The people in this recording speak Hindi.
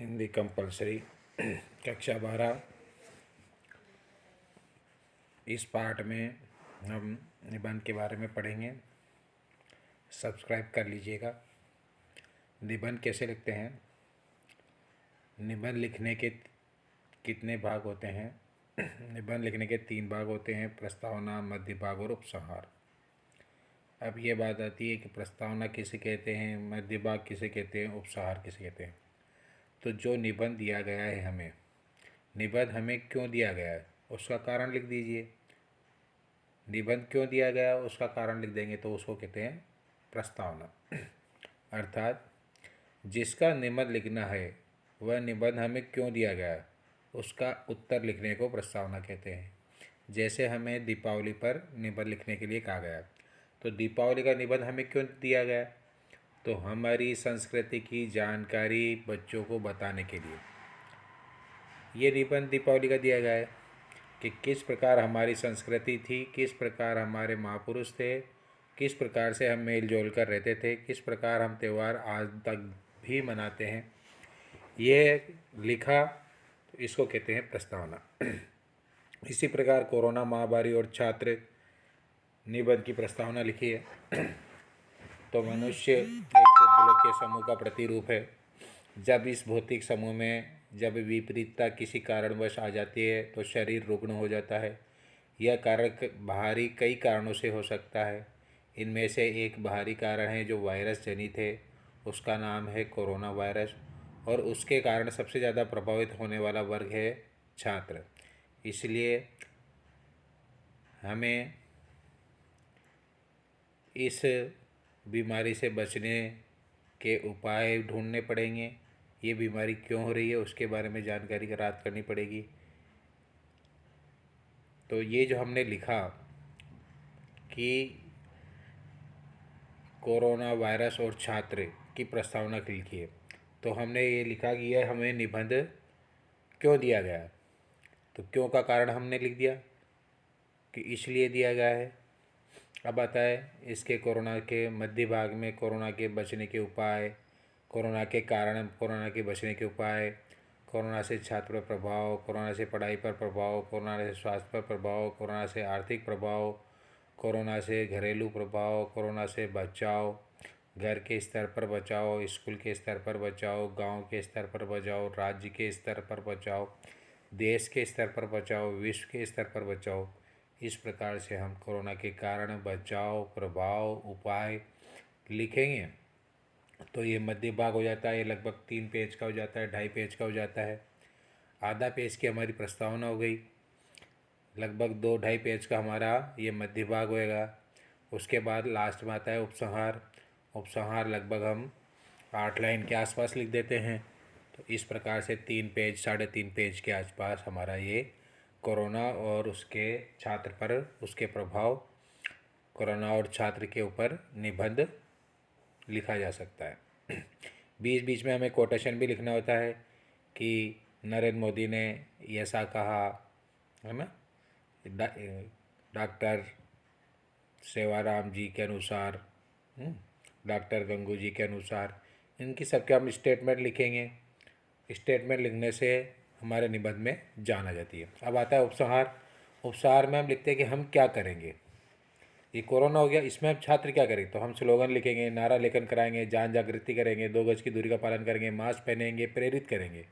हिंदी कंपलसरी कक्षा 12। इस पार्ट में हम निबंध के बारे में पढ़ेंगे। सब्सक्राइब कर लीजिएगा। निबंध कैसे लिखते हैं? निबंध लिखने के कितने भाग होते हैं? निबंध लिखने के 3 भाग होते हैं: प्रस्तावना, मध्य भाग और उपसंहार। अब ये बात आती है कि प्रस्तावना किसे कहते हैं, मध्य भाग किसे कहते हैं, उपसंहार किसे कहते हैं। तो जो निबंध दिया गया है निबंध हमें क्यों दिया गया है उसका कारण लिख दीजिए। निबंध क्यों दिया गया उसका कारण लिख देंगे तो उसको कहते हैं प्रस्तावना। अर्थात जिसका निबंध लिखना है वह निबंध हमें क्यों दिया गया है उसका उत्तर लिखने को प्रस्तावना कहते हैं। जैसे हमें दीपावली पर निबंध लिखने के लिए कहा गया, तो दीपावली का निबंध हमें क्यों दिया गया? तो हमारी संस्कृति की जानकारी बच्चों को बताने के लिए ये निबंध दीपावली का दिया गया है कि किस प्रकार हमारी संस्कृति थी, किस प्रकार हमारे महापुरुष थे, किस प्रकार से हम मेल जोल कर रहते थे, किस प्रकार हम त्यौहार आज तक भी मनाते हैं। ये लिखा, तो इसको कहते हैं प्रस्तावना। इसी प्रकार कोरोना महामारी और छात्र निबंध की प्रस्तावना लिखी है। तो मनुष्य एक गोलोकीय समूह का प्रतिरूप है। जब इस भौतिक समूह में जब विपरीतता किसी कारणवश आ जाती है तो शरीर रुग्ण हो जाता है। यह कारण बाहरी कई कारणों से हो सकता है। इनमें से एक बाहरी कारण है जो वायरस जनित है, उसका नाम है कोरोना वायरस, और उसके कारण सबसे ज़्यादा प्रभावित होने वाला वर्ग है छात्र। इसलिए हमें इस बीमारी से बचने के उपाय ढूंढने पड़ेंगे। ये बीमारी क्यों हो रही है उसके बारे में जानकारी प्राप्त करनी पड़ेगी। तो ये जो हमने लिखा कि कोरोना वायरस और छात्र की प्रस्तावना लिखी है, तो हमने ये लिखा कि यह हमें निबंध क्यों दिया गया। तो क्यों का कारण हमने लिख दिया कि इसलिए दिया गया है। अब आता है इसके कोरोना के मध्य भाग में कोरोना के बचने के उपाय, कोरोना के कारण, कोरोना के बचने के उपाय, कोरोना से छात्र पर प्रभाव, कोरोना से पढ़ाई पर प्रभाव, कोरोना से स्वास्थ्य पर प्रभाव, कोरोना से आर्थिक प्रभाव, कोरोना से घरेलू प्रभाव, कोरोना से बचाव, घर के स्तर पर बचाव, स्कूल के स्तर पर बचाव, गांव के स्तर पर बचाव, राज्य के स्तर पर बचाव, देश के स्तर पर बचाव, विश्व के स्तर पर बचाव। इस प्रकार से हम कोरोना के कारण, बचाव, प्रभाव, उपाय लिखेंगे। तो ये मध्य भाग हो जाता है। ये लगभग 3 पेज का हो जाता है, 2.5 पेज का हो जाता है। आधा पेज की हमारी प्रस्तावना हो गई, लगभग 2-2.5 पेज का हमारा ये मध्य भाग होएगा। उसके बाद लास्ट में आता है उपसंहार। उपसंहार लगभग हम 8 लाइन के आसपास लिख देते हैं। तो इस प्रकार से 3 पेज, 3.5 पेज के आसपास हमारा ये कोरोना और उसके छात्र पर, उसके प्रभाव, कोरोना और छात्र के ऊपर निबंध लिखा जा सकता है। बीच बीच में हमें कोटेशन भी लिखना होता है कि नरेंद्र मोदी ने ऐसा कहा, है ना, डॉक्टर सेवाराम जी के अनुसार, डॉक्टर गंगू जी के अनुसार, इनकी सबके हम स्टेटमेंट लिखेंगे। स्टेटमेंट लिखने से हमारे निबंध में जान आ जाती है। अब आता है उपसंहार। उपसंहार में हम लिखते हैं कि हम क्या करेंगे। ये कोरोना हो गया, इसमें हम छात्र क्या करेंगे, तो हम स्लोगन लिखेंगे, नारा लेखन कराएंगे, जान जागृति करेंगे, 2 गज की दूरी का पालन करेंगे, मास्क पहनेंगे, प्रेरित करेंगे।